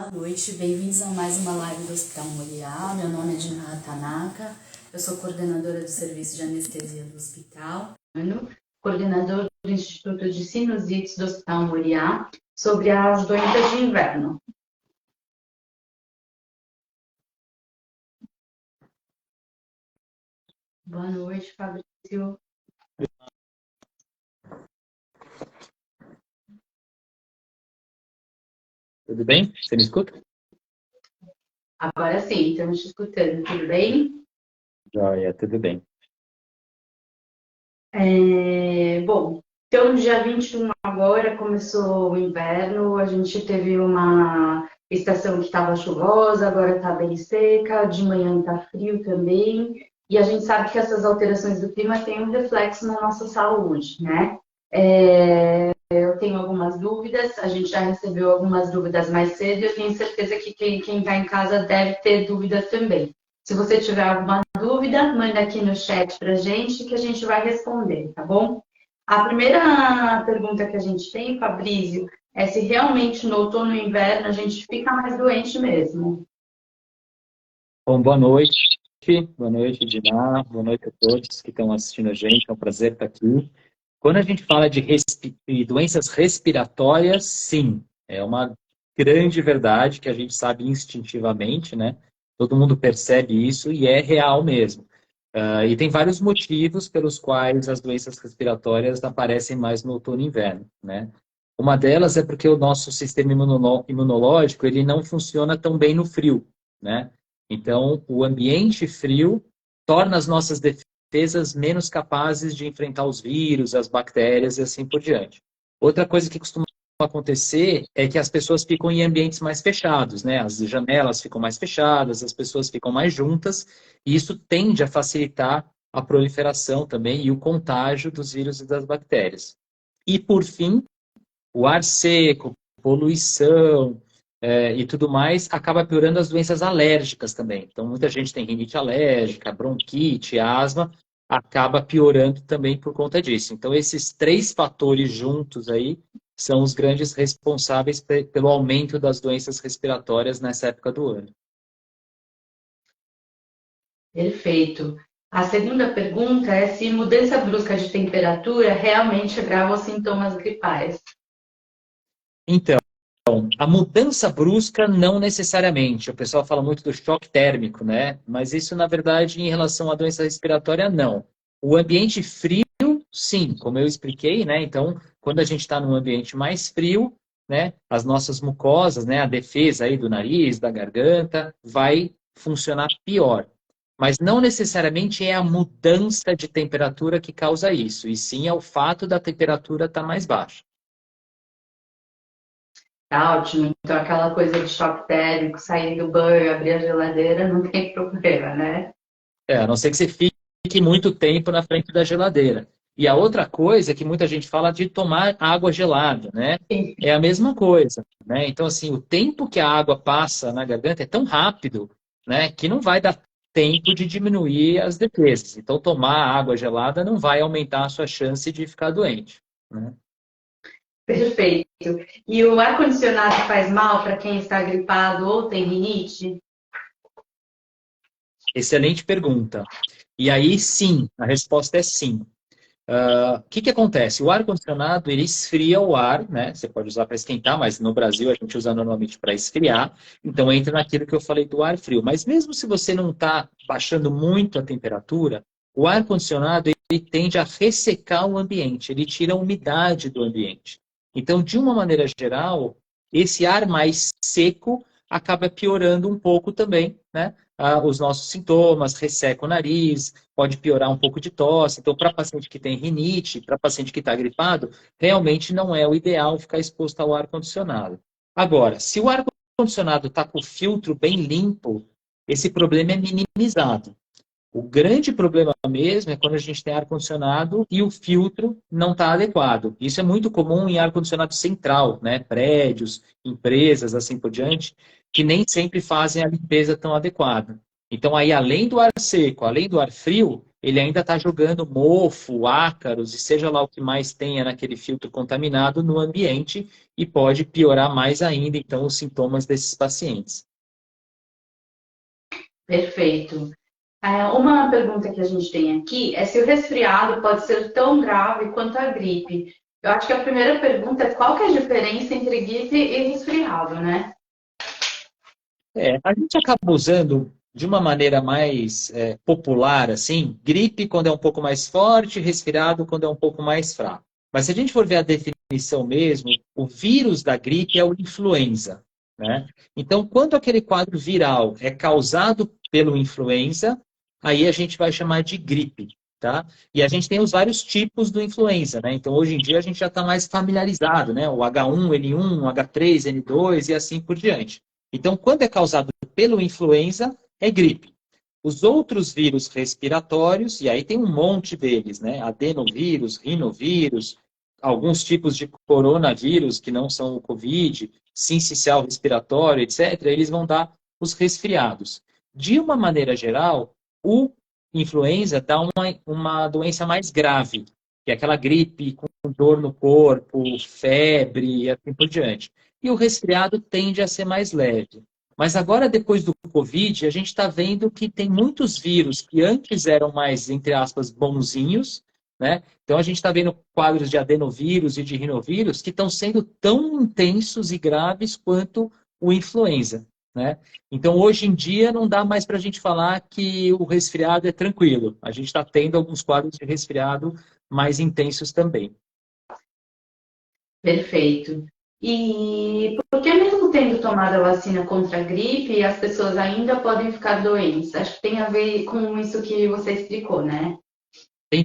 Boa noite, bem-vindos a mais uma live do Hospital Moriá. Meu nome é Dinara Tanaka, eu sou coordenadora do Serviço de Anestesia do Hospital, coordenador do Instituto de Sinusites do Hospital Moriá, sobre as doenças de inverno. Boa noite, Fabrício. Tudo bem? Você me escuta? Agora sim, estamos te escutando, tudo bem? Joia, tudo bem. Bom, então dia 21 agora começou o inverno, a gente teve uma estação que estava chuvosa, agora está bem seca, de manhã está frio também, e a gente sabe que essas alterações do clima têm um reflexo na nossa saúde, né? Eu tenho algumas dúvidas, a gente já recebeu algumas dúvidas mais cedo e eu tenho certeza que quem está em casa deve ter dúvidas também. Se você tiver alguma dúvida, manda aqui no chat para a gente que a gente vai responder, tá bom? A primeira pergunta que a gente tem, Fabrício, é se realmente no outono e inverno a gente fica mais doente mesmo. Bom, boa noite, Diná, boa noite a todos que estão assistindo a gente, é um prazer estar aqui. Quando a gente fala de doenças respiratórias, sim, é uma grande verdade que a gente sabe instintivamente, né? Todo mundo percebe isso e é real mesmo. E tem vários motivos pelos quais as doenças respiratórias aparecem mais no outono e inverno, né? Uma delas é porque o nosso sistema imunológico ele não funciona tão bem no frio, né? Então, o ambiente frio torna as nossas defesas menos capazes de enfrentar os vírus, as bactérias e assim por diante. Outra coisa que costuma acontecer é que as pessoas ficam em ambientes mais fechados, né? As janelas ficam mais fechadas, as pessoas ficam mais juntas, e isso tende a facilitar a proliferação também e o contágio dos vírus e das bactérias. E, por fim, o ar seco, poluição e tudo mais acaba piorando as doenças alérgicas também. Então, muita gente tem rinite alérgica, bronquite, asma, acaba piorando também por conta disso. Então, esses três fatores juntos aí são os grandes responsáveis pelo aumento das doenças respiratórias nessa época do ano. Perfeito. A segunda pergunta é se mudança brusca de temperatura realmente agrava os sintomas gripais. Então, a mudança brusca não necessariamente. O pessoal fala muito do choque térmico, né? Mas isso, na verdade, em relação à doença respiratória, não. O ambiente frio, sim, como eu expliquei, né? Então, quando a gente está num ambiente mais frio, né? As nossas mucosas, né? A defesa aí do nariz, da garganta, vai funcionar pior. Mas não necessariamente é a mudança de temperatura que causa isso, e sim é o fato da temperatura estar mais baixa. Tá ótimo. Então, aquela coisa de choque térmico, sair do banho, abrir a geladeira, não tem problema, né? A não ser que você fique muito tempo na frente da geladeira. E a outra coisa é que muita gente fala de tomar água gelada, né? Sim. É a mesma coisa, né? Então, assim, o tempo que a água passa na garganta é tão rápido, né, que não vai dar tempo de diminuir as defesas. Então, tomar água gelada não vai aumentar a sua chance de ficar doente, né? Perfeito. E o ar-condicionado faz mal para quem está gripado ou tem rinite? Excelente pergunta. E aí, sim, a resposta é sim. O que acontece? O ar-condicionado, ele esfria o ar, né? Você pode usar para esquentar, mas no Brasil a gente usa normalmente para esfriar. Então entra naquilo que eu falei do ar frio. Mas mesmo se você não está baixando muito a temperatura, o ar-condicionado ele tende a ressecar o ambiente, ele tira a umidade do ambiente. Então, de uma maneira geral, esse ar mais seco acaba piorando um pouco também, né? Os nossos sintomas, resseca o nariz, pode piorar um pouco de tosse. Então, para paciente que tem rinite, para paciente que está gripado, realmente não é o ideal ficar exposto ao ar-condicionado. Agora, se o ar-condicionado está com o filtro bem limpo, esse problema é minimizado. O grande problema mesmo é quando a gente tem ar-condicionado e o filtro não está adequado. Isso é muito comum em ar-condicionado central, né? Prédios, empresas, assim por diante, que nem sempre fazem a limpeza tão adequada. Então, aí, além do ar seco, além do ar frio, ele ainda está jogando mofo, ácaros e seja lá o que mais tenha naquele filtro contaminado no ambiente e pode piorar mais ainda, então, os sintomas desses pacientes. Perfeito. Uma pergunta que a gente tem aqui é se o resfriado pode ser tão grave quanto a gripe. Eu acho que a primeira pergunta é qual que é a diferença entre gripe e resfriado, né? A gente acaba usando de uma maneira mais popular, assim, gripe quando é um pouco mais forte, resfriado quando é um pouco mais fraco. Mas se a gente for ver a definição mesmo, o vírus da gripe é o influenza, né? Então, quando aquele quadro viral é causado pelo influenza, aí a gente vai chamar de gripe, tá? E a gente tem os vários tipos do influenza, né? Então, hoje em dia a gente já está mais familiarizado, né? O H1N1, H3N2 e assim por diante. Então, quando é causado pelo influenza, é gripe. Os outros vírus respiratórios, e aí tem um monte deles, né? Adenovírus, rinovírus, alguns tipos de coronavírus que não são o Covid, sincicial respiratório, etc., eles vão dar os resfriados. De uma maneira geral, o influenza dá uma doença mais grave, que é aquela gripe com dor no corpo, febre e assim por diante. E o resfriado tende a ser mais leve. Mas agora, depois do Covid, a gente está vendo que tem muitos vírus que antes eram mais, entre aspas, bonzinhos, né? Então a gente está vendo quadros de adenovírus e de rinovírus que estão sendo tão intensos e graves quanto o influenza, né? Então hoje em dia não dá mais para a gente falar que o resfriado é tranquilo. A gente está tendo alguns quadros de resfriado mais intensos também. Perfeito. E por que mesmo tendo tomado a vacina contra a gripe, as pessoas ainda podem ficar doentes? Acho que tem a ver com isso que você explicou, né? Tem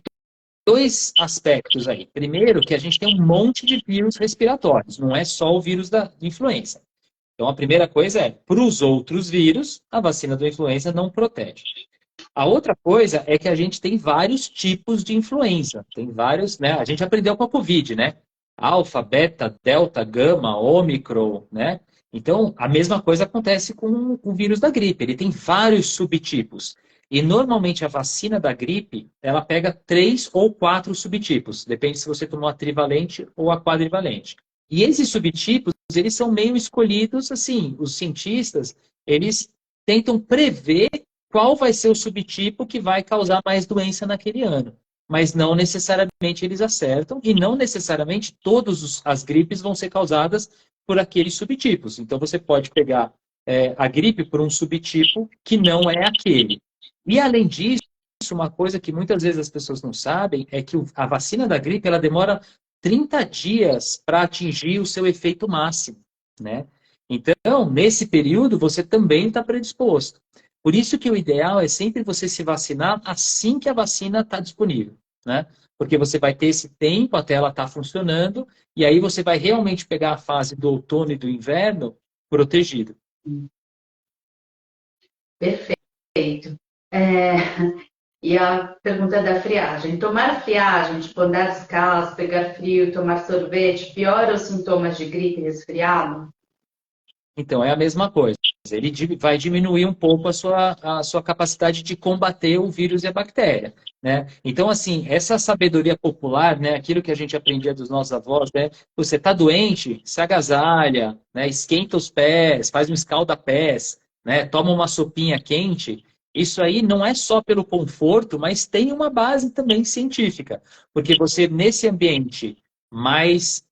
dois aspectos aí. Primeiro, que a gente tem um monte de vírus respiratórios, não é só o vírus da influenza. Então, a primeira coisa é, para os outros vírus, a vacina da influenza não protege. A outra coisa é que a gente tem vários tipos de influenza. Tem vários, né? A gente aprendeu com a Covid, né? Alfa, beta, delta, gama, ômicron, né? Então, a mesma coisa acontece com o vírus da gripe. Ele tem vários subtipos. E normalmente a vacina da gripe, ela pega 3 ou 4 subtipos. Depende se você tomou a trivalente ou a quadrivalente. E esses subtipos, eles são meio escolhidos, assim, os cientistas, eles tentam prever qual vai ser o subtipo que vai causar mais doença naquele ano. Mas não necessariamente eles acertam e não necessariamente todas as gripes vão ser causadas por aqueles subtipos. Então você pode pegar a gripe por um subtipo que não é aquele. E além disso, uma coisa que muitas vezes as pessoas não sabem é que a vacina da gripe ela demora 30 dias para atingir o seu efeito máximo, né? Então, nesse período, você também está predisposto. Por isso que o ideal é sempre você se vacinar assim que a vacina está disponível, né? Porque você vai ter esse tempo até ela estar funcionando, e aí você vai realmente pegar a fase do outono e do inverno protegido. Perfeito. É, e a pergunta da friagem. Tomar friagem, tipo andar descalço, pegar frio, tomar sorvete, piora os sintomas de gripe e resfriado? Então, é a mesma coisa. Ele vai diminuir um pouco a sua capacidade de combater o vírus e a bactéria, né? Então, assim, essa sabedoria popular, né, aquilo que a gente aprendia dos nossos avós, né? Você está doente, se agasalha, né, esquenta os pés, faz um escalda-pés, né, toma uma sopinha quente. Isso aí não é só pelo conforto, mas tem uma base também científica. Porque você, nesse ambiente mais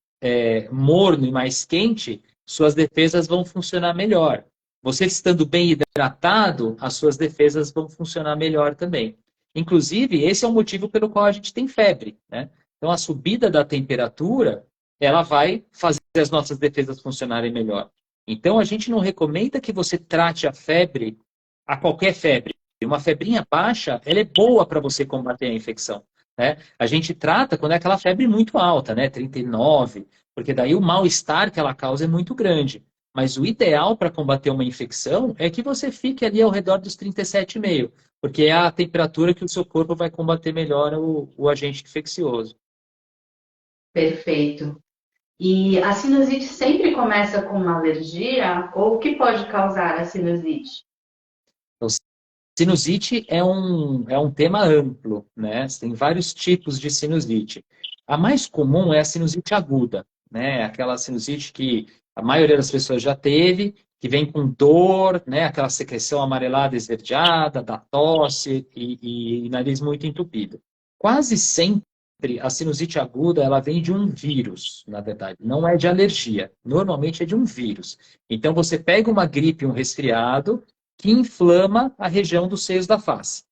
morno e mais quente, suas defesas vão funcionar melhor. Você estando bem hidratado, as suas defesas vão funcionar melhor também. Inclusive, esse é o motivo pelo qual a gente tem febre, né? Então, a subida da temperatura, ela vai fazer as nossas defesas funcionarem melhor. Então, a gente não recomenda que você trate a febre, a qualquer febre. Uma febrinha baixa, ela é boa para você combater a infecção, né? A gente trata quando é aquela febre muito alta, né? 39, porque daí o mal-estar que ela causa é muito grande. Mas o ideal para combater uma infecção é que você fique ali ao redor dos 37,5, porque é a temperatura que o seu corpo vai combater melhor o agente infeccioso. Perfeito. E a sinusite sempre começa com uma alergia? Ou o que pode causar a sinusite? Então, sinusite é um tema amplo, né? Tem vários tipos de sinusite. A mais comum é a sinusite aguda, né? Aquela sinusite que a maioria das pessoas já teve, que vem com dor, né? Aquela secreção amarelada esverdeada, da tosse e nariz muito entupido. Quase sempre a sinusite aguda ela vem de um vírus, na verdade, não é de alergia. Normalmente é de um vírus. Então você pega uma gripe, um resfriado que inflama a região dos seios da face.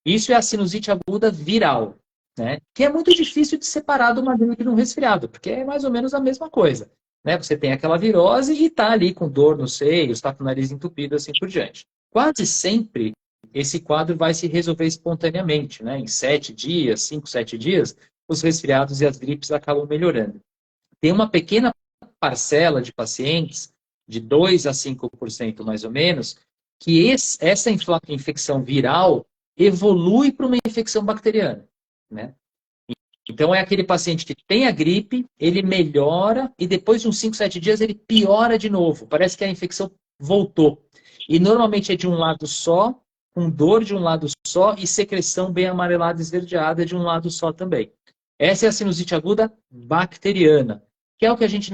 Isso é a sinusite aguda viral, né? Que é muito difícil de separar de uma gripe de um resfriado, porque é mais ou menos a mesma coisa, né? Você tem aquela virose e está ali com dor nos seios, está com o nariz entupido, assim por diante. Quase sempre esse quadro vai se resolver espontaneamente, né? Em 7 dias, 5, 7 dias, os resfriados e as gripes acabam melhorando. Tem uma pequena parcela de pacientes, de 2 a 5% mais ou menos, que essa infecção viral evolui para uma infecção bacteriana, né? Então é aquele paciente que tem a gripe, ele melhora e depois de uns 5, 7 dias ele piora de novo. Parece que a infecção voltou. E normalmente é de um lado só, com dor de um lado só e secreção bem amarelada e esverdeada de um lado só também. Essa é a sinusite aguda bacteriana, que é o que a gente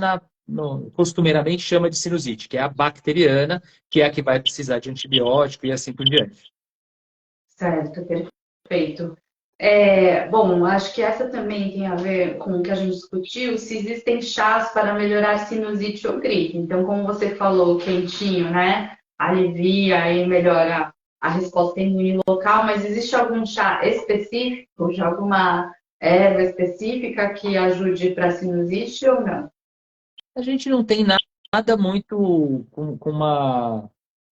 costumeiramente chama de sinusite, que é a bacteriana, que é a que vai precisar de antibiótico e assim por diante. Certo, perfeito. Bom, acho que essa também tem a ver com o que a gente discutiu, se existem chás para melhorar sinusite ou gripe. Então, como você falou, quentinho, né? Alivia e melhora a resposta imune local, mas existe algum chá específico, de alguma erva específica que ajude para sinusite ou não? A gente não tem nada muito com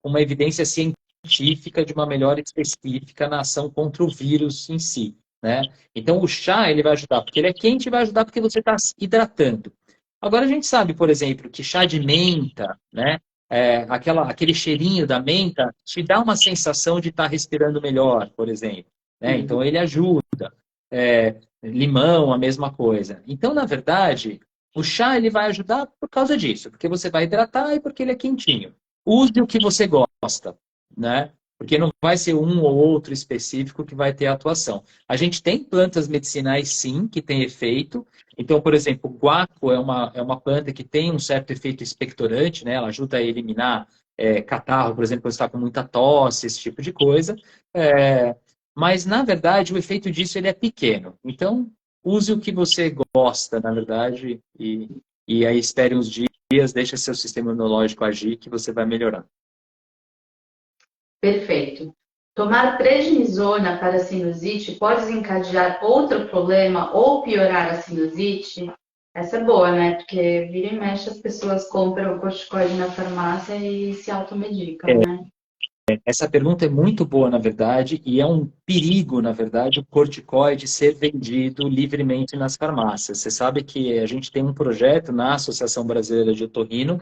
uma evidência científica de uma melhora específica na ação contra o vírus em si, né? Então, o chá, ele vai ajudar porque ele é quente e vai ajudar porque você está se hidratando. Agora, a gente sabe, por exemplo, que chá de menta, né? Aquele cheirinho da menta te dá uma sensação de estar respirando melhor, por exemplo, né? Então, ele ajuda. Limão, a mesma coisa. Então, na verdade, o chá ele vai ajudar por causa disso, porque você vai hidratar e porque ele é quentinho. Use o que você gosta, né? Porque não vai ser um ou outro específico que vai ter atuação. A gente tem plantas medicinais, sim, que têm efeito. Então, por exemplo, o guaco é uma planta que tem um certo efeito expectorante, né? Ela ajuda a eliminar catarro, por exemplo, quando você está com muita tosse, esse tipo de coisa. Mas, na verdade, o efeito disso ele é pequeno. Então, use o que você gosta, na verdade, e aí espere uns dias, deixa seu sistema imunológico agir, que você vai melhorar. Perfeito. Tomar prednisona para sinusite pode desencadear outro problema ou piorar a sinusite? Essa é boa, né? Porque vira e mexe as pessoas compram corticoide na farmácia e se automedicam, né? Essa pergunta é muito boa, na verdade, e é um perigo, na verdade, o corticoide ser vendido livremente nas farmácias. Você sabe que a gente tem um projeto na Associação Brasileira de Otorrino,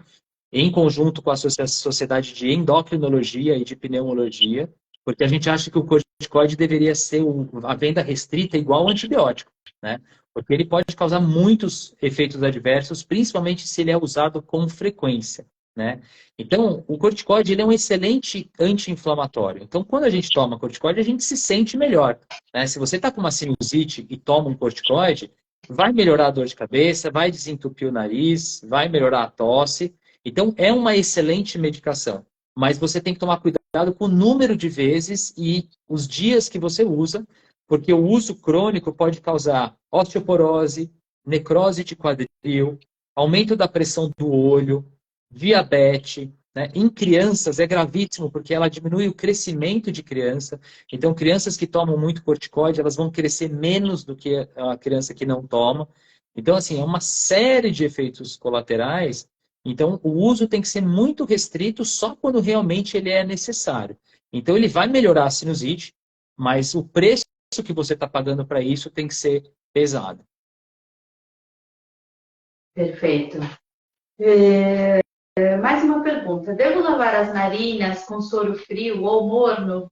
em conjunto com a Sociedade de Endocrinologia e de Pneumologia, porque a gente acha que o corticoide deveria ser a venda restrita igual ao antibiótico, né? Porque ele pode causar muitos efeitos adversos, principalmente se ele é usado com frequência, né? Então, o corticoide ele é um excelente anti-inflamatório. Então, quando a gente toma corticoide, a gente se sente melhor, né? Se você está com uma sinusite e toma um corticoide, vai melhorar a dor de cabeça, vai desentupir o nariz, vai melhorar a tosse. Então, é uma excelente medicação, mas você tem que tomar cuidado com o número de vezes e os dias que você usa, porque o uso crônico pode causar osteoporose, necrose de quadril, aumento da pressão do olho, diabetes, né? Em crianças é gravíssimo, porque ela diminui o crescimento de criança. Então, crianças que tomam muito corticoide, elas vão crescer menos do que a criança que não toma. Então, assim, é uma série de efeitos colaterais. Então, o uso tem que ser muito restrito só quando realmente ele é necessário. Então, ele vai melhorar a sinusite, mas o preço que você está pagando para isso tem que ser pesado. Perfeito. Mais uma pergunta. Devo lavar as narinas com soro frio ou morno?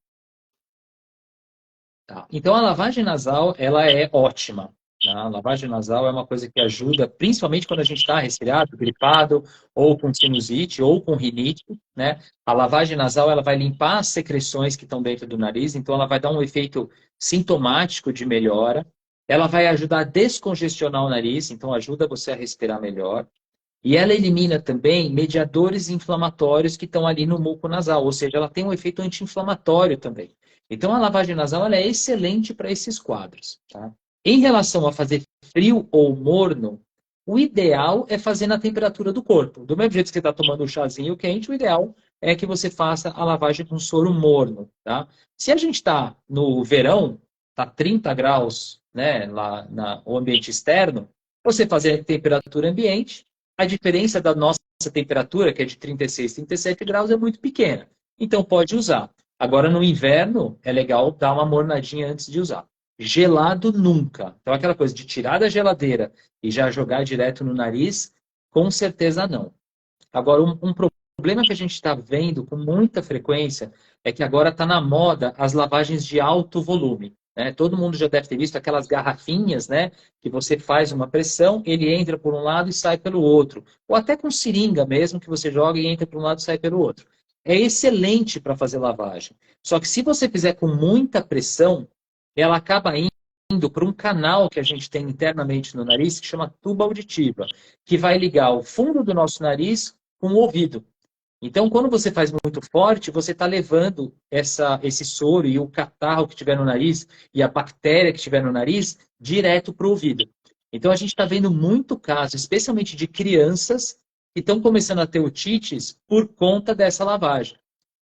Tá. Então, a lavagem nasal, ela é ótima. A lavagem nasal é uma coisa que ajuda, principalmente quando a gente está resfriado, gripado, ou com sinusite, ou com rinite, né? A lavagem nasal, ela vai limpar as secreções que estão dentro do nariz, então ela vai dar um efeito sintomático de melhora. Ela vai ajudar a descongestionar o nariz, então ajuda você a respirar melhor. E ela elimina também mediadores inflamatórios que estão ali no muco nasal, ou seja, ela tem um efeito anti-inflamatório também. Então, a lavagem nasal ela é excelente para esses quadros. Tá? Em relação a fazer frio ou morno, o ideal é fazer na temperatura do corpo. Do mesmo jeito que você está tomando um chazinho quente, o ideal é que você faça a lavagem com soro morno. Tá? Se a gente está no verão, está 30 graus, né, lá no ambiente externo, você fazer a temperatura ambiente, a diferença da nossa temperatura, que é de 36, 37 graus, é muito pequena. Então, pode usar. Agora, no inverno, é legal dar uma mornadinha antes de usar. Gelado nunca. Então, aquela coisa de tirar da geladeira e já jogar direto no nariz, com certeza não. Agora, um problema que a gente está vendo com muita frequência é que agora está na moda as lavagens de alto volume. Né? Todo mundo já deve ter visto aquelas garrafinhas, né? Que você faz uma pressão, ele entra por um lado e sai pelo outro. Ou até com seringa mesmo, que você joga e entra por um lado e sai pelo outro. É excelente para fazer lavagem. Só que se você fizer com muita pressão, ela acaba indo para um canal que a gente tem internamente no nariz, que chama tuba auditiva, que vai ligar o fundo do nosso nariz com o ouvido. Então, quando você faz muito forte, você está levando esse soro e o catarro que tiver no nariz e a bactéria que tiver no nariz direto para o ouvido. Então, a gente está vendo muito caso, especialmente de crianças que estão começando a ter otites por conta dessa lavagem.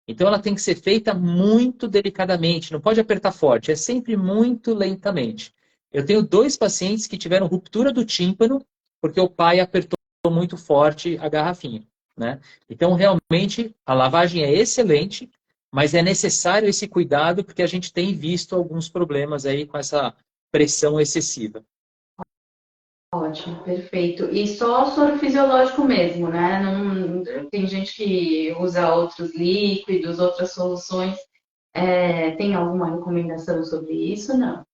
Então, ela tem que ser feita muito delicadamente, não pode apertar forte, é sempre muito lentamente. Eu tenho 2 pacientes que tiveram ruptura do tímpano porque o pai apertou muito forte a garrafinha. Né? Então, realmente, a lavagem é excelente, mas é necessário esse cuidado porque a gente tem visto alguns problemas aí com essa pressão excessiva. Ótimo, perfeito. E só soro fisiológico mesmo, né? Não, tem gente que usa outros líquidos, outras soluções. Tem alguma recomendação sobre isso? Não.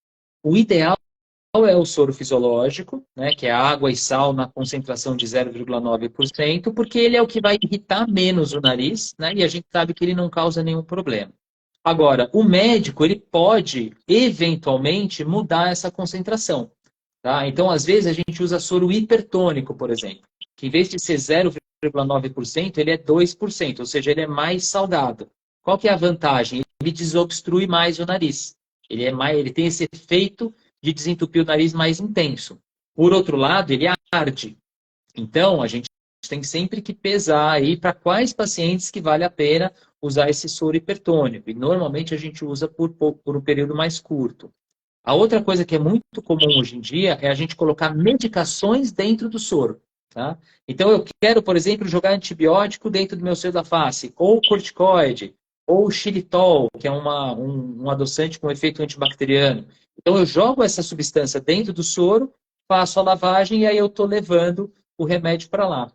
O ideal é o soro fisiológico, né, que é água e sal na concentração de 0,9%, porque ele é o que vai irritar menos o nariz, né, e a gente sabe que ele não causa nenhum problema. Agora, o médico ele pode, eventualmente, mudar essa concentração. Tá? Então, às vezes, a gente usa soro hipertônico, por exemplo, que em vez de ser 0,9%, ele é 2%, ou seja, ele é mais salgado. Qual que é a vantagem? Ele desobstrui mais o nariz. Ele tem esse efeito de desentupir o nariz mais intenso. Por outro lado, ele arde. Então, a gente tem sempre que pesar aí para quais pacientes que vale a pena usar esse soro hipertônico. E normalmente a gente usa por um período mais curto. A outra coisa que é muito comum hoje em dia é a gente colocar medicações dentro do soro. Tá? Então, eu quero, por exemplo, jogar antibiótico dentro do meu seio da face, ou corticoide, ou xilitol, que é um adoçante com efeito antibacteriano. Então, eu jogo essa substância dentro do soro, faço a lavagem e aí eu estou levando o remédio para lá.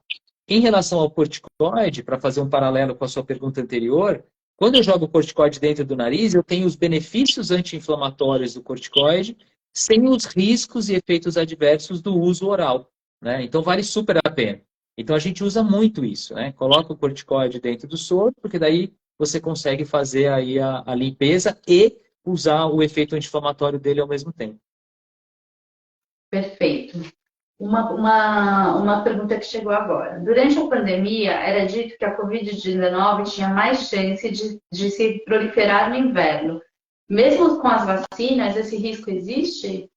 Em relação ao corticoide, para fazer um paralelo com a sua pergunta anterior, quando eu jogo o corticoide dentro do nariz, eu tenho os benefícios anti-inflamatórios do corticoide, sem os riscos e efeitos adversos do uso oral. Né? Então, vale super a pena. Então, a gente usa muito isso. Né? Coloca o corticoide dentro do soro, porque daí você consegue fazer aí a limpeza e usar o efeito anti-inflamatório dele ao mesmo tempo. Perfeito. Uma pergunta que chegou agora. Durante a pandemia, era dito que a Covid-19 tinha mais chance de se proliferar no inverno. Mesmo com as vacinas, esse risco existe?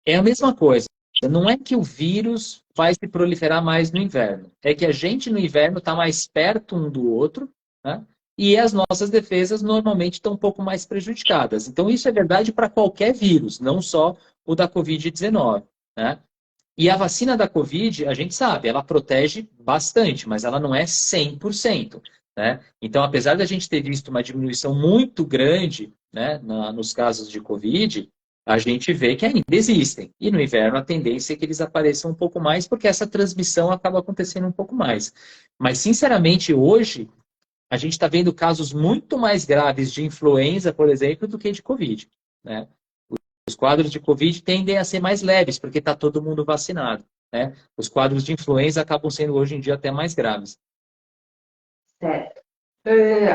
É a mesma coisa. Não é que o vírus vai se proliferar mais no inverno. É que a gente no inverno está mais perto um do outro, né? E as nossas defesas normalmente estão um pouco mais prejudicadas. Então, isso é verdade para qualquer vírus, não só o da Covid-19. Né? E a vacina da Covid, a gente sabe, ela protege bastante, mas ela não é 100%. Né? Então, apesar da gente ter visto uma diminuição muito grande, né, nos casos de Covid, a gente vê que ainda existem. E no inverno a tendência é que eles apareçam um pouco mais, porque essa transmissão acaba acontecendo um pouco mais. Mas, sinceramente, hoje, a gente está vendo casos muito mais graves de influenza, por exemplo, do que de Covid. Né? os quadros de Covid tendem a ser mais leves, porque está todo mundo vacinado, né? Os quadros de influenza acabam sendo hoje em dia até mais graves. Certo.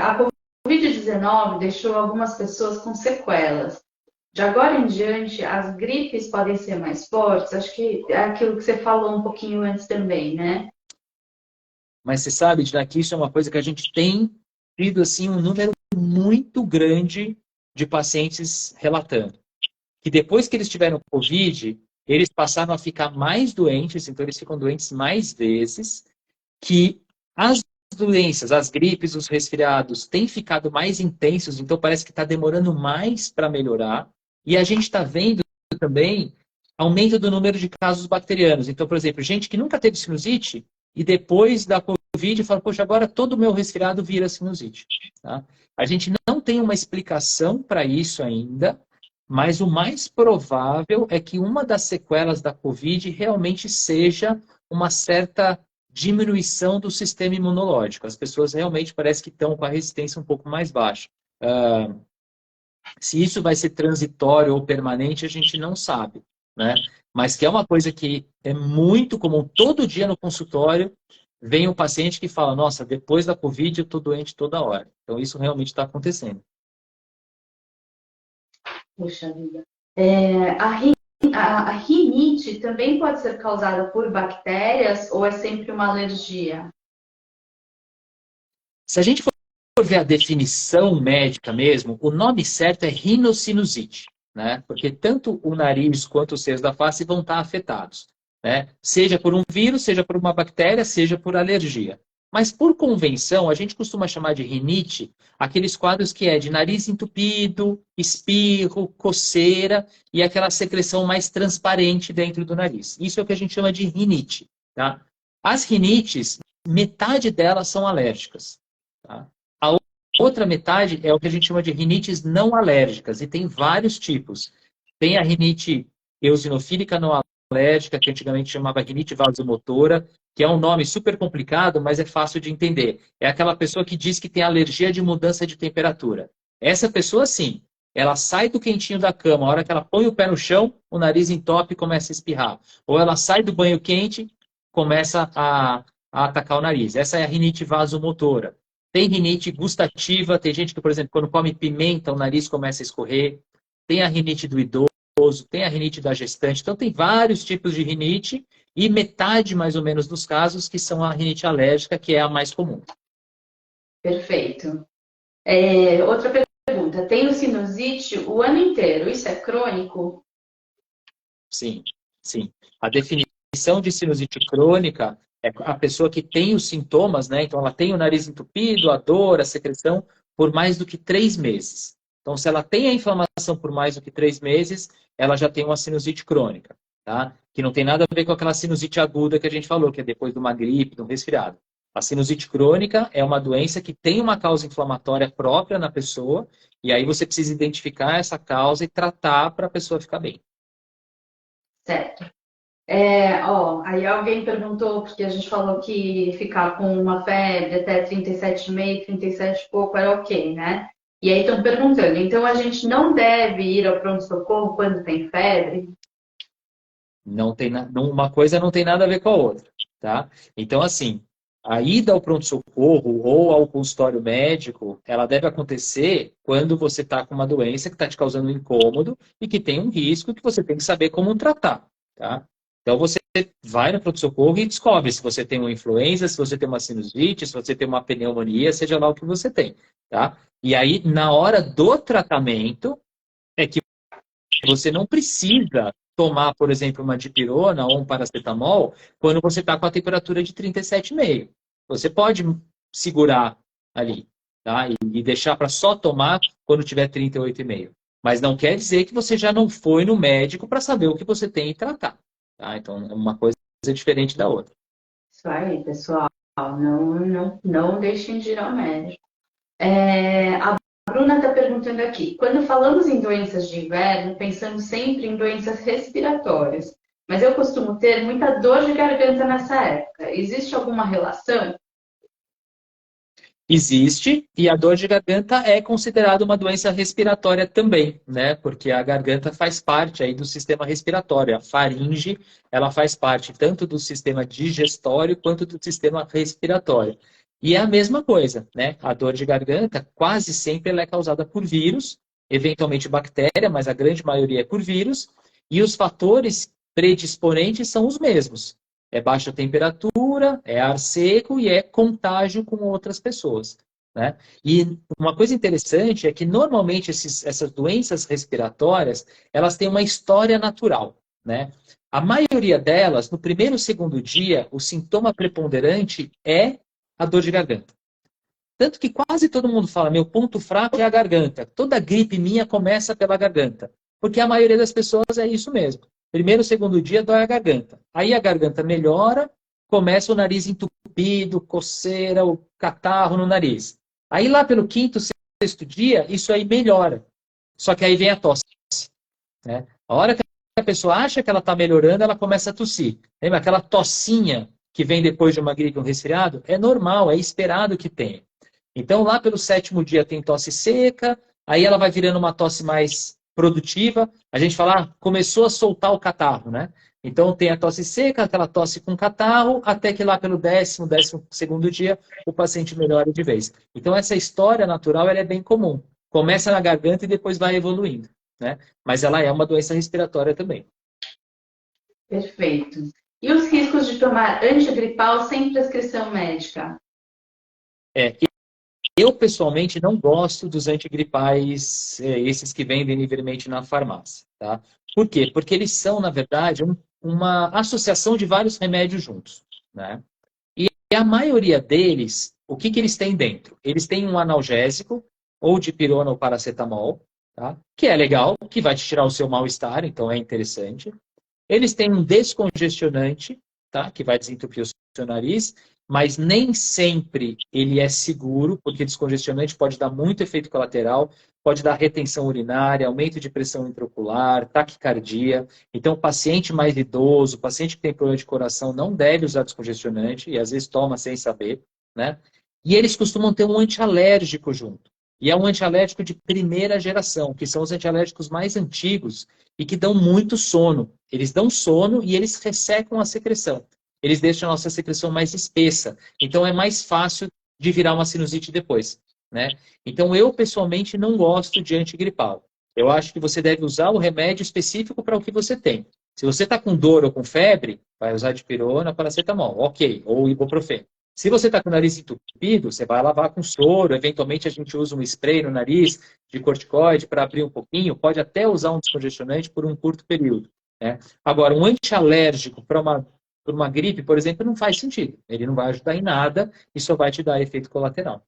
A Covid-19 deixou algumas pessoas com sequelas. De agora em diante, as gripes podem ser mais fortes. Acho que é aquilo que você falou um pouquinho antes também, né? Mas você sabe, Dina, que isso é uma coisa que a gente tem tido assim, um número muito grande de pacientes relatando. Que depois que eles tiveram Covid, eles passaram a ficar mais doentes, então eles ficam doentes mais vezes, que as doenças, as gripes, os resfriados têm ficado mais intensos, então parece que está demorando mais para melhorar. E a gente está vendo também aumento do número de casos bacterianos. Então, por exemplo, gente que nunca teve sinusite e depois da Covid fala, poxa, agora todo o meu resfriado vira sinusite. Tá? A gente não tem uma explicação para isso ainda, mas o mais provável é que uma das sequelas da Covid realmente seja uma certa diminuição do sistema imunológico. As pessoas realmente parece que estão com a resistência um pouco mais baixa. Se isso vai ser transitório ou permanente, a gente não sabe, né? Mas que é uma coisa que é muito comum. Todo dia no consultório vem um paciente que fala, nossa, depois da Covid eu estou doente toda hora. Então isso realmente está acontecendo. Puxa vida. A rinite também pode ser causada por bactérias ou é sempre uma alergia? Se a gente for ver a definição médica mesmo, o nome certo é rinocinusite, né? Porque tanto o nariz quanto os seios da face vão estar afetados, né? Seja por um vírus, seja por uma bactéria, seja por alergia. Mas por convenção, a gente costuma chamar de rinite aqueles quadros que é de nariz entupido, espirro, coceira e aquela secreção mais transparente dentro do nariz. Isso é o que a gente chama de rinite, tá? As rinites, metade delas são alérgicas. Tá? A outra metade é o que a gente chama de rinites não alérgicas, e tem vários tipos. Tem a rinite eosinofílica não alérgica, que antigamente chamava rinite vasomotora, que é um nome super complicado, mas é fácil de entender. É aquela pessoa que diz que tem alergia de mudança de temperatura. Essa pessoa, sim, ela sai do quentinho da cama, a hora que ela põe o pé no chão, o nariz entope e começa a espirrar. Ou ela sai do banho quente, começa a atacar o nariz. Essa é a rinite vasomotora. Tem rinite gustativa, tem gente que, por exemplo, quando come pimenta, o nariz começa a escorrer. Tem a rinite do idoso, tem a rinite da gestante. Então, tem vários tipos de rinite e metade, mais ou menos, dos casos que são a rinite alérgica, que é a mais comum. Perfeito. Outra pergunta. Tenho sinusite o ano inteiro. Isso é crônico? Sim, sim. A definição de sinusite crônica é a pessoa que tem os sintomas, né? Então, ela tem o nariz entupido, a dor, a secreção, por mais do que 3 meses. Então, se ela tem a inflamação por mais do que 3 meses, ela já tem uma sinusite crônica, tá? Que não tem nada a ver com aquela sinusite aguda que a gente falou, que é depois de uma gripe, de um resfriado. A sinusite crônica é uma doença que tem uma causa inflamatória própria na pessoa, e aí você precisa identificar essa causa e tratar para a pessoa ficar bem. Certo. Aí alguém perguntou, porque a gente falou que ficar com uma febre até 37,5, 37 e pouco era ok, né? E aí estão perguntando, então a gente não deve ir ao pronto-socorro quando tem febre? Não tem uma coisa não tem nada a ver com a outra, tá? Então, assim, a ida ao pronto-socorro ou ao consultório médico, ela deve acontecer quando você está com uma doença que está te causando um incômodo e que tem um risco que você tem que saber como tratar, tá? Então, você vai no pronto-socorro e descobre se você tem uma influenza, se você tem uma sinusite, se você tem uma pneumonia, seja lá o que você tem, tá? E aí, na hora do tratamento, é que você não precisa tomar, por exemplo, uma dipirona ou um paracetamol quando você está com a temperatura de 37,5. Você pode segurar ali, tá? E deixar para só tomar quando tiver 38,5. Mas não quer dizer que você já não foi no médico para saber o que você tem e tratar. Tá? Então, uma coisa é diferente da outra. Isso aí, pessoal. Não deixem de ir ao médico. A Bruna está perguntando aqui: quando falamos em doenças de inverno, pensamos sempre em doenças respiratórias, mas eu costumo ter muita dor de garganta nessa época. Existe alguma relação? Existe, e a dor de garganta é considerada uma doença respiratória também, né? Porque a garganta faz parte aí do sistema respiratório. A faringe, ela faz parte tanto do sistema digestório quanto do sistema respiratório. E é a mesma coisa, né? A dor de garganta quase sempre ela é causada por vírus, eventualmente bactéria, mas a grande maioria é por vírus, e os fatores predisponentes são os mesmos. É baixa temperatura, é ar seco e é contágio com outras pessoas, né? E uma coisa interessante é que normalmente essas doenças respiratórias, elas têm uma história natural, né? A maioria delas, no primeiro ou segundo dia, o sintoma preponderante é a dor de garganta. Tanto que quase todo mundo fala, meu ponto fraco é a garganta. Toda gripe minha começa pela garganta. Porque a maioria das pessoas é isso mesmo. Primeiro, segundo dia, dói a garganta. Aí a garganta melhora, começa o nariz entupido, coceira, o catarro no nariz. Aí lá pelo quinto, sexto dia, isso aí melhora. Só que aí vem a tosse, né? A hora que a pessoa acha que ela está melhorando, ela começa a tossir. Lembra aquela tossinha que vem depois de uma gripe ou um resfriado? É normal, é esperado que tenha. Então, lá pelo sétimo dia tem tosse seca, aí ela vai virando uma tosse mais produtiva. A gente fala, começou a soltar o catarro, né? Então, tem a tosse seca, aquela tosse com catarro, até que lá pelo décimo segundo dia, o paciente melhora de vez. Então, essa história natural ela é bem comum. Começa na garganta e depois vai evoluindo, né? Mas ela é uma doença respiratória também. Perfeito. E os riscos de tomar antigripal sem prescrição médica? Eu, pessoalmente, não gosto dos antigripais, esses que vendem livremente na farmácia, tá? Por quê? Porque eles são, na verdade, uma associação de vários remédios juntos, né? E a maioria deles, o que eles têm dentro? Eles têm um analgésico, ou dipirona ou paracetamol, tá? Que é legal, que vai te tirar o seu mal-estar, então é interessante. Eles têm um descongestionante, tá? Que vai desentupir o seu nariz, mas nem sempre ele é seguro, porque descongestionante pode dar muito efeito colateral, pode dar retenção urinária, aumento de pressão intraocular, taquicardia. Então, o paciente mais idoso, o paciente que tem problema de coração, não deve usar descongestionante, e às vezes toma sem saber, né? E eles costumam ter um antialérgico junto. E é um antialérgico de primeira geração, que são os antialérgicos mais antigos e que dão muito sono. Eles dão sono e eles ressecam a secreção. Eles deixam a nossa secreção mais espessa. Então é mais fácil de virar uma sinusite depois, né? Então eu pessoalmente não gosto de antigripal. Eu acho que você deve usar o remédio específico para o que você tem. Se você está com dor ou com febre, vai usar dipirona, paracetamol, ok, ou ibuprofeno. Se você está com o nariz entupido, você vai lavar com soro, eventualmente a gente usa um spray no nariz de corticoide para abrir um pouquinho, pode até usar um descongestionante por um curto período, né? Agora, um antialérgico para uma gripe, por exemplo, não faz sentido. Ele não vai ajudar em nada e só vai te dar efeito colateral.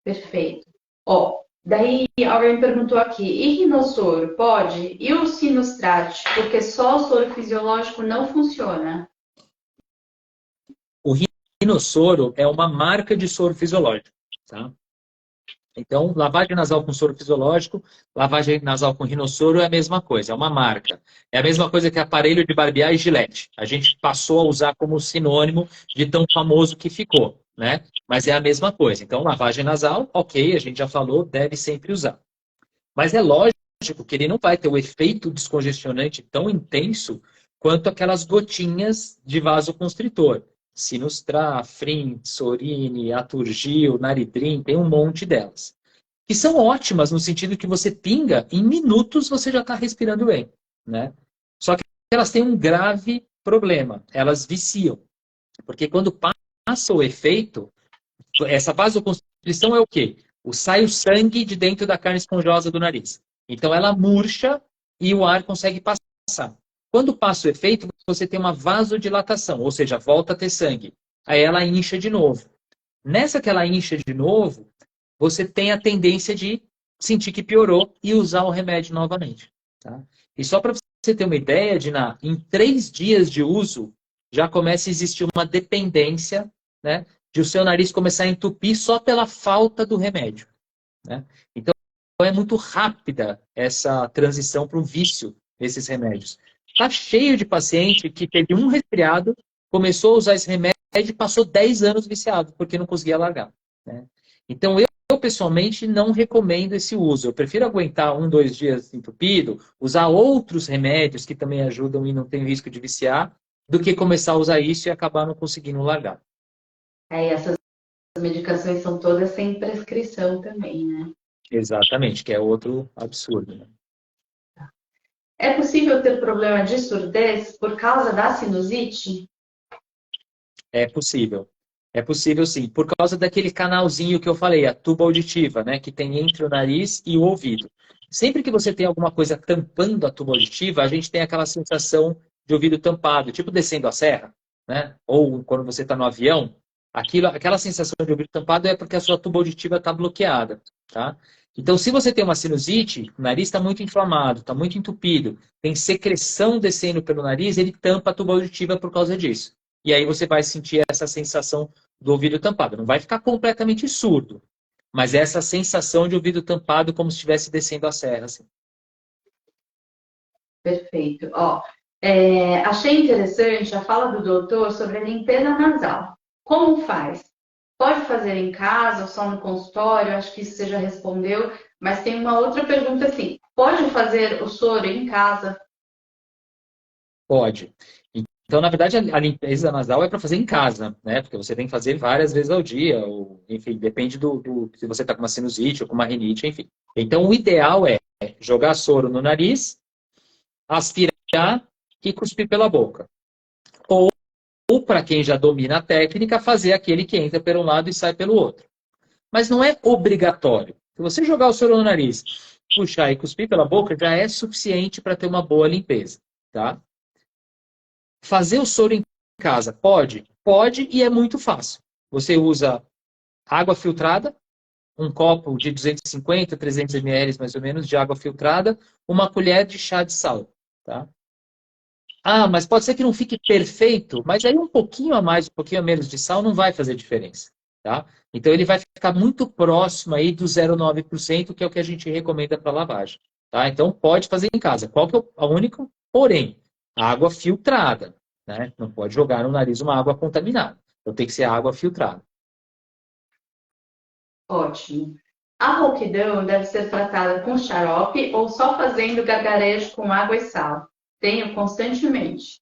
Perfeito. Ó, daí alguém perguntou aqui, e rinossoro pode? E o Sinustrat? Porque só o soro fisiológico não funciona. O rinossoro é uma marca de soro fisiológico, tá? Então, lavagem nasal com soro fisiológico, lavagem nasal com rinossoro é a mesma coisa, é uma marca. É a mesma coisa que aparelho de barbear e Gillette. A gente passou a usar como sinônimo de tão famoso que ficou, né? Mas é a mesma coisa. Então, lavagem nasal, ok, a gente já falou, deve sempre usar. Mas é lógico que ele não vai ter o efeito descongestionante tão intenso quanto aquelas gotinhas de vasoconstritor. Sinustrat, Frin, Sorine, Aturgil, Naridrim, tem um monte delas. Que são ótimas no sentido que você pinga, em minutos você já está respirando bem, né? Só que elas têm um grave problema, elas viciam. Porque quando passa o efeito, essa vasoconstrição é o quê? Sai o sangue de dentro da carne esponjosa do nariz. Então ela murcha e o ar consegue passar. Quando passa o efeito, você tem uma vasodilatação, ou seja, volta a ter sangue. Aí ela incha de novo. Nessa que ela incha de novo, você tem a tendência de sentir que piorou e usar o remédio novamente. Tá? E só para você ter uma ideia, Dina, em 3 dias de uso, já começa a existir uma dependência, né, de o seu nariz começar a entupir só pela falta do remédio, né? Então, é muito rápida essa transição para o vício desses remédios. Está cheio de paciente que teve um resfriado, começou a usar esse remédio passou 10 anos viciado, porque não conseguia largar. Né? Então, eu, pessoalmente, não recomendo esse uso. Eu prefiro aguentar 1, 2 dias entupido, usar outros remédios que também ajudam e não tem risco de viciar, do que começar a usar isso e acabar não conseguindo largar. E essas medicações são todas sem prescrição também, né? Exatamente, que é outro absurdo. Né? É possível ter problema de surdez por causa da sinusite? É possível. É possível, sim. Por causa daquele canalzinho que eu falei, a tuba auditiva, né? Que tem entre o nariz e o ouvido. Sempre que você tem alguma coisa tampando a tuba auditiva, a gente tem aquela sensação de ouvido tampado, tipo descendo a serra, né? Ou quando você está no avião, aquela sensação de ouvido tampado é porque a sua tuba auditiva está bloqueada, tá? Então, se você tem uma sinusite, o nariz está muito inflamado, está muito entupido, tem secreção descendo pelo nariz, ele tampa a tuba auditiva por causa disso. E aí você vai sentir essa sensação do ouvido tampado. Não vai ficar completamente surdo, mas é essa sensação de ouvido tampado como se estivesse descendo a serra. Assim. Perfeito. Achei interessante a fala do doutor sobre a limpeza nasal. Como faz? Pode fazer em casa ou só no consultório? Acho que isso você já respondeu. Mas tem uma outra pergunta assim. Pode fazer o soro em casa? Pode. Então, na verdade, a limpeza nasal é para fazer em casa, né? Porque você tem que fazer várias vezes ao dia, ou, enfim, depende se você está com uma sinusite ou com uma rinite, enfim. Então, o ideal é jogar soro no nariz, aspirar e cuspir pela boca. Ou para quem já domina a técnica, fazer aquele que entra por um lado e sai pelo outro. Mas não é obrigatório. Se você jogar o soro no nariz, puxar e cuspir pela boca, já é suficiente para ter uma boa limpeza, tá? Fazer o soro em casa, pode? Pode e é muito fácil. Você usa água filtrada, um copo de 250, 300 ml mais ou menos de água filtrada, uma colher de chá de sal, tá? Ah, mas pode ser que não fique perfeito, mas aí um pouquinho a mais, um pouquinho a menos de sal não vai fazer diferença, tá? Então ele vai ficar muito próximo aí do 0,9%, que é o que a gente recomenda para lavagem, tá? Então pode fazer em casa. Qual que é a única? Porém, água filtrada, né? Não pode jogar no nariz uma água contaminada. Então tem que ser água filtrada. Ótimo. A rouquidão deve ser tratada com xarope ou só fazendo gargarejo com água e sal? Tenho constantemente.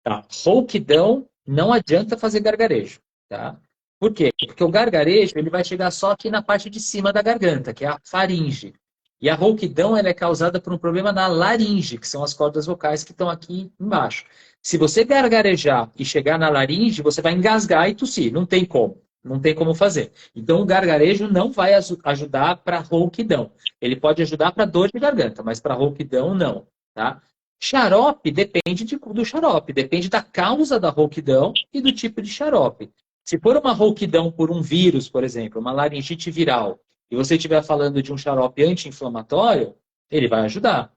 Tá. Rouquidão, não adianta fazer gargarejo, tá? Por quê? Porque o gargarejo ele vai chegar só aqui na parte de cima da garganta, que é a faringe. E a rouquidão ela é causada por um problema na laringe, que são as cordas vocais que estão aqui embaixo. Se você gargarejar e chegar na laringe, você vai engasgar e tossir. Não tem como. Não tem como fazer. Então, o gargarejo não vai ajudar para rouquidão. Ele pode ajudar para dor de garganta, mas para rouquidão, não. Tá? Xarope depende do xarope, depende da causa da rouquidão e do tipo de xarope. Se for uma rouquidão por um vírus, por exemplo, uma laringite viral, e você estiver falando de um xarope anti-inflamatório, ele vai ajudar.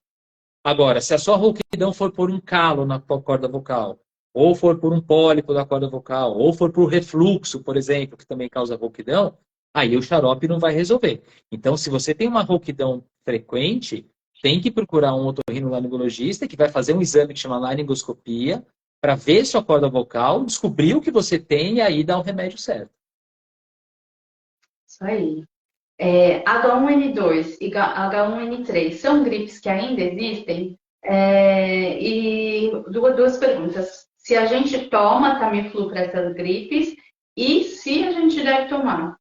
Agora, se a sua rouquidão for por um calo na corda vocal, ou for por um pólipo da corda vocal, ou for por refluxo, por exemplo, que também causa rouquidão, aí o xarope não vai resolver. Então, se você tem uma rouquidão frequente, tem que procurar um otorrinolaringologista que vai fazer um exame que chama laringoscopia para ver sua corda vocal, descobrir o que você tem e aí dar o remédio certo. Isso aí. H1N2 e H1N3 são gripes que ainda existem? E duas perguntas. Se a gente toma Tamiflu para essas gripes e se a gente deve tomar.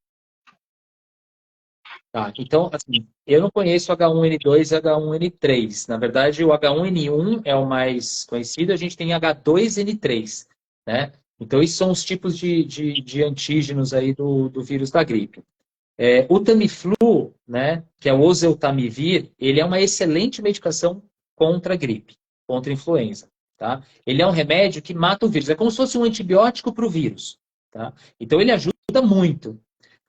Tá, então, assim, eu não conheço H1N2 e H1N3. Na verdade, o H1N1 é o mais conhecido, a gente tem H2N3, né? Então, esses são os tipos de antígenos aí do vírus da gripe. O Tamiflu, né, que é o oseltamivir, ele é uma excelente medicação contra a gripe, contra a influenza, tá? Ele é um remédio que mata o vírus, é como se fosse um antibiótico para o vírus, tá? Então, ele ajuda muito.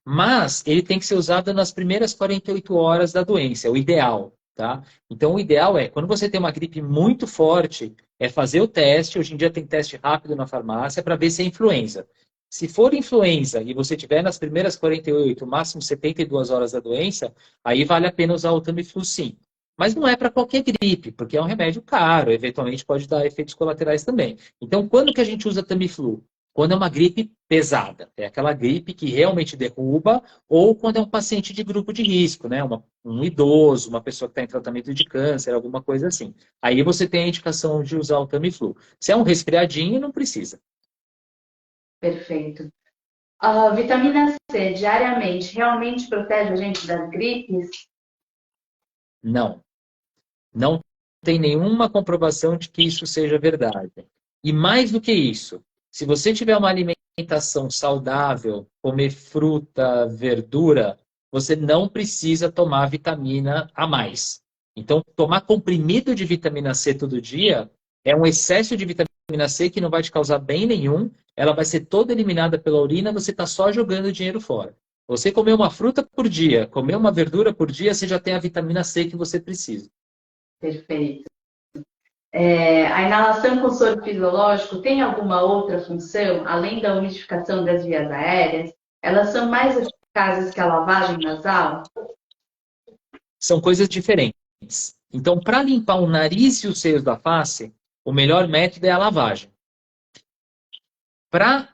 Mas ele tem que ser usado nas primeiras 48 horas da doença, é o ideal, tá? Então, o ideal é, quando você tem uma gripe muito forte, é fazer o teste. Hoje em dia tem teste rápido na farmácia para ver se é influenza. Se for influenza e você tiver nas primeiras 48, máximo 72 horas da doença, aí vale a pena usar o Tamiflu sim. Mas não é para qualquer gripe, porque é um remédio caro, eventualmente pode dar efeitos colaterais também. Então, quando que a gente usa Tamiflu? quando é uma gripe pesada. É aquela gripe que realmente derruba, ou quando é um paciente de grupo de risco, né? Um idoso, uma pessoa que está em tratamento de câncer, alguma coisa assim. Aí você tem a indicação de usar o Tamiflu. Se é um resfriadinho, não precisa. Perfeito. A vitamina C diariamente realmente protege a gente das gripes? Não. Não tem nenhuma comprovação de que isso seja verdade. E mais do que isso, se você tiver uma alimentação saudável, comer fruta, verdura, você não precisa tomar vitamina a mais. Então, tomar comprimido de vitamina C todo dia é um excesso de vitamina C que não vai te causar bem nenhum, ela vai ser toda eliminada pela urina, você está só jogando dinheiro fora. Você comer uma fruta por dia, comer uma verdura por dia, você já tem a vitamina C que você precisa. Perfeito. A inalação com soro fisiológico tem alguma outra função, além da umidificação das vias aéreas? Elas são mais eficazes que a lavagem nasal? São coisas diferentes. Então, para limpar o nariz e os seios da face, o melhor método é a lavagem. Para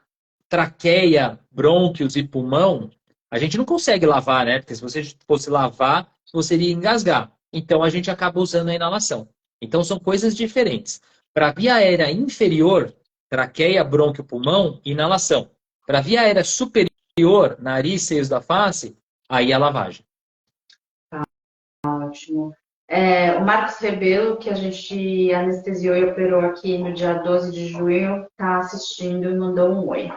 traqueia, brônquios e pulmão, a gente não consegue lavar, né? Porque se você fosse lavar, você iria engasgar. Então, a gente acaba usando a inalação. Então, são coisas diferentes. Para via aérea inferior, traqueia, brônquio, pulmão, inalação. Para via aérea superior, nariz, seios da face, aí a lavagem. Ótimo. O Marcos Rebelo, que a gente anestesiou e operou aqui no dia 12 de junho, está assistindo e mandou um oi.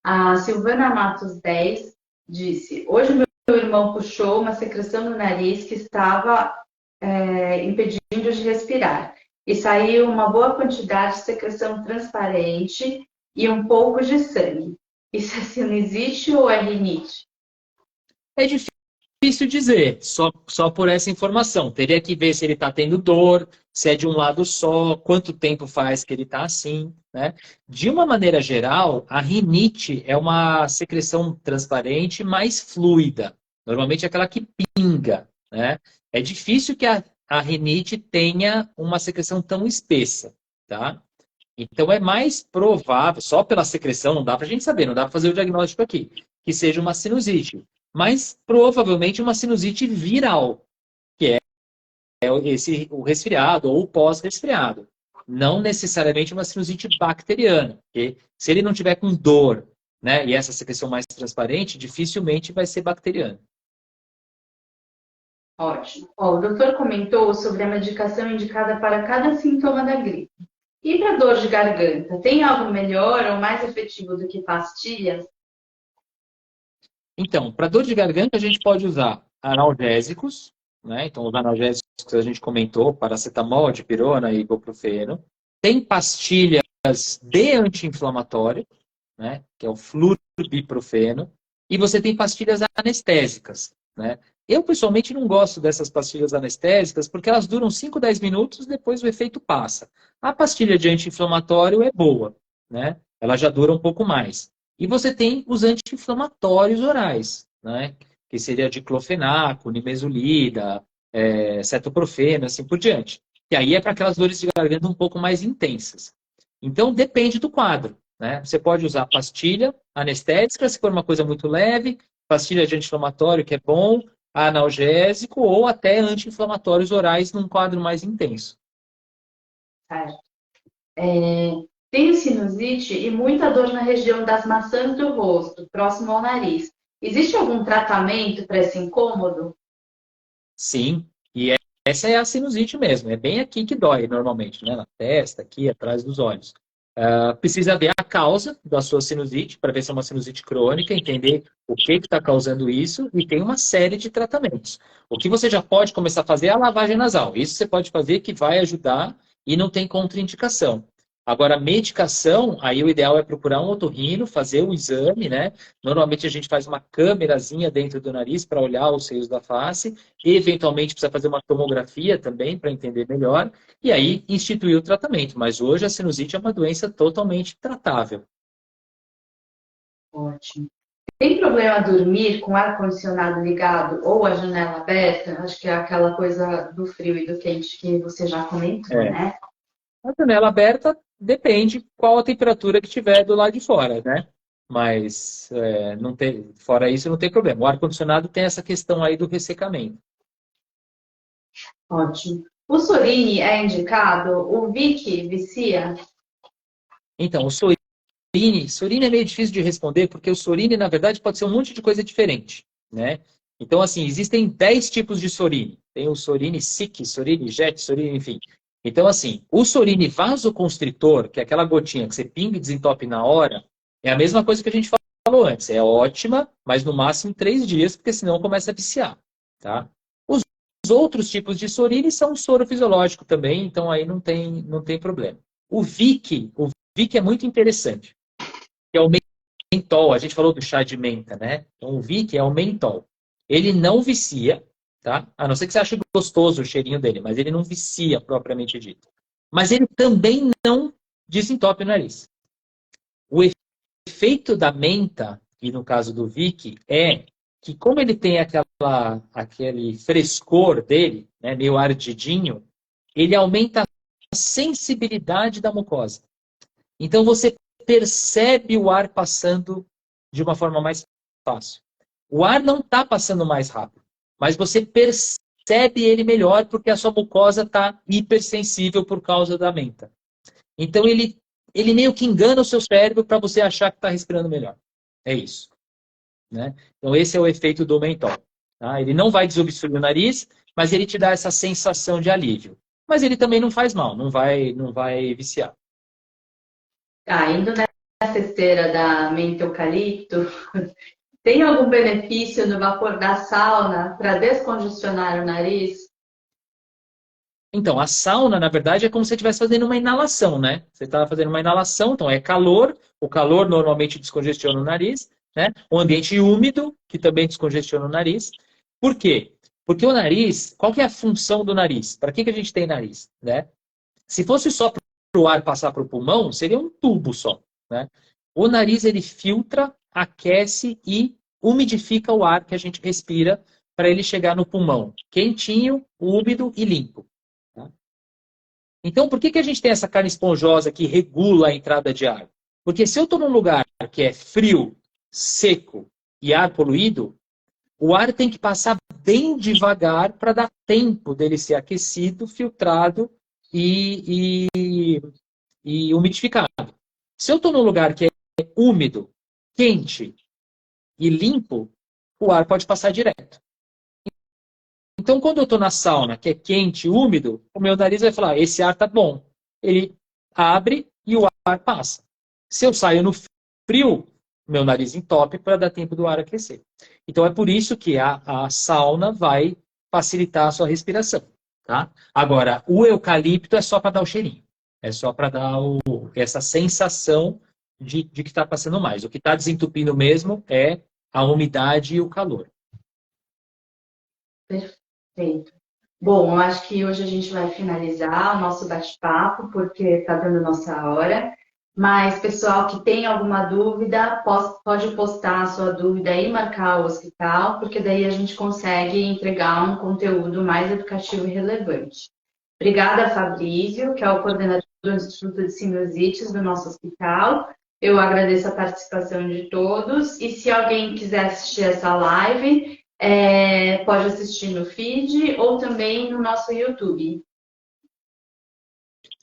A Silvana Matos 10 disse: hoje meu irmão puxou uma secreção no nariz que estava impedindo de respirar. E saiu uma boa quantidade de secreção transparente e um pouco de sangue. Isso é sinusite ou é rinite? É difícil dizer, só por essa informação. Teria que ver se ele está tendo dor, se é de um lado só, quanto tempo faz que ele está assim, né? De uma maneira geral, a rinite é uma secreção transparente mais fluida. Normalmente é aquela que pinga, né? É difícil que a rinite tenha uma secreção tão espessa, tá? Então é mais provável, só pela secreção, não dá para a gente saber, não dá para fazer o diagnóstico aqui, que seja uma sinusite. Mas provavelmente uma sinusite viral, que o resfriado ou o pós-resfriado. Não necessariamente uma sinusite bacteriana, porque se ele não tiver com dor, né, e essa secreção mais transparente, dificilmente vai ser bacteriana. Ótimo. O doutor comentou sobre a medicação indicada para cada sintoma da gripe. E para dor de garganta, tem algo melhor ou mais efetivo do que pastilhas? Então, para dor de garganta, a gente pode usar analgésicos, né? Então, os analgésicos que a gente comentou, paracetamol, dipirona e ibuprofeno. Tem pastilhas de anti-inflamatório, né? Que é o flubiprofeno. E você tem pastilhas anestésicas, né? Eu, pessoalmente, não gosto dessas pastilhas anestésicas porque elas duram 5, 10 minutos, depois o efeito passa. A pastilha de anti-inflamatório é boa, né? Ela já dura um pouco mais. E você tem os anti-inflamatórios orais, né? Que seria diclofenaco, nimesulida, cetoprofeno, assim por diante. E aí é para aquelas dores de garganta um pouco mais intensas. Então, depende do quadro, né? Você pode usar pastilha anestésica, se for uma coisa muito leve, pastilha de anti-inflamatório, que é bom, analgésico, ou até anti-inflamatórios orais num quadro mais intenso. Certo. Tenho sinusite e muita dor na região das maçãs do rosto, próximo ao nariz. Existe algum tratamento para esse incômodo? Sim, e essa é a sinusite mesmo, é bem aqui que dói normalmente, né? Na testa, aqui, atrás dos olhos. Precisa ver a causa da sua sinusite, para ver se é uma sinusite crônica, entender o que está causando isso, e tem uma série de tratamentos. O que você já pode começar a fazer é a lavagem nasal. Isso você pode fazer que vai ajudar e não tem contraindicação. Agora, medicação, aí o ideal é procurar um otorrino, fazer um exame, né? Normalmente a gente faz uma câmerazinha dentro do nariz para olhar os seios da face, e eventualmente precisa fazer uma tomografia também para entender melhor, e aí instituir o tratamento. Mas hoje a sinusite é uma doença totalmente tratável. Ótimo. Tem problema dormir com ar-condicionado ligado ou a janela aberta? Acho que é aquela coisa do frio e do quente que você já comentou, É, né? A janela aberta depende qual a temperatura que tiver do lado de fora, né? Mas não tem, fora isso não tem problema. O ar-condicionado tem essa questão aí do ressecamento. Ótimo. O Sorini é indicado? O Vic vicia? Então, o Sorini é meio difícil de responder, porque o Sorini, na verdade, pode ser um monte de coisa diferente, né? Então, assim, existem 10 tipos de Sorini. Tem o Sorini SIC, Sorini Jet, Sorini, enfim. Então, assim, o Sorini vasoconstritor, que é aquela gotinha que você pinga e desentope na hora, é a mesma coisa que a gente falou antes. É ótima, mas no máximo 3 dias, porque senão começa a viciar, tá? Os outros tipos de Sorini são soro fisiológico também, então aí não tem problema. O Vic é muito interessante, que é o mentol. A gente falou do chá de menta, né? Então, o Vic é o mentol. Ele não vicia, tá? A não ser que você ache gostoso o cheirinho dele, mas ele não vicia propriamente dito. Mas ele também não desentope o nariz. O efeito da menta, e no caso do Vic, é que como ele tem aquele frescor dele, né, meio ardidinho, ele aumenta a sensibilidade da mucosa. Então você percebe o ar passando de uma forma mais fácil. O ar não está passando mais rápido, mas você percebe ele melhor porque a sua mucosa está hipersensível por causa da menta. Então ele meio que engana o seu cérebro para você achar que está respirando melhor. É isso. Né? Então esse é o efeito do mentol. Tá? Ele não vai desobstruir o nariz, mas ele te dá essa sensação de alívio. Mas ele também não faz mal, não vai viciar. Indo nessa esteira da menta eucalipto, tem algum benefício no vapor da sauna para descongestionar o nariz? Então, a sauna, na verdade, é como se você estivesse fazendo uma inalação, né? Você está fazendo uma inalação, então é calor, o calor normalmente descongestiona o nariz, né? O ambiente úmido, que também descongestiona o nariz. Por quê? Porque o nariz, qual que é a função do nariz? Para que a gente tem nariz, né? Se fosse só para o ar passar para o pulmão, seria um tubo só, né? O nariz, ele filtra, aquece e umidifica o ar que a gente respira para ele chegar no pulmão, quentinho, úmido e limpo. Então, por que a gente tem essa carne esponjosa que regula a entrada de ar? Porque se eu estou num lugar que é frio, seco e ar poluído, o ar tem que passar bem devagar para dar tempo dele ser aquecido, filtrado e umidificado. Se eu estou num lugar que é úmido, quente e limpo, o ar pode passar direto. Então, quando eu estou na sauna, que é quente, úmido, o meu nariz vai falar, esse ar está bom. Ele abre e o ar passa. Se eu saio no frio, meu nariz entope para dar tempo do ar aquecer. Então, é por isso que a sauna vai facilitar a sua respiração. Tá? Agora, o eucalipto é só para dar o cheirinho. É só para dar essa sensação de que está passando mais. O que está desentupindo mesmo é a umidade e o calor. Perfeito. Bom, eu acho que hoje a gente vai finalizar o nosso bate-papo, porque está dando nossa hora. Mas, pessoal que tem alguma dúvida, pode postar a sua dúvida e marcar o hospital, porque daí a gente consegue entregar um conteúdo mais educativo e relevante. Obrigada, Fabrício, que é o coordenador do Instituto de Sinusites do nosso hospital. Eu agradeço a participação de todos. E se alguém quiser assistir essa live, pode assistir no feed ou também no nosso YouTube.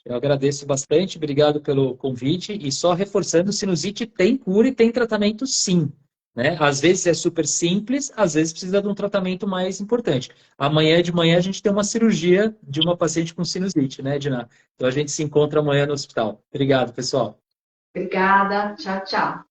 Eu agradeço bastante, obrigado pelo convite. E só reforçando, sinusite tem cura e tem tratamento sim. Né? Às vezes é super simples, às vezes precisa de um tratamento mais importante. Amanhã de manhã a gente tem uma cirurgia de uma paciente com sinusite, né, Edna? Então a gente se encontra amanhã no hospital. Obrigado, pessoal. Obrigada. Tchau, tchau.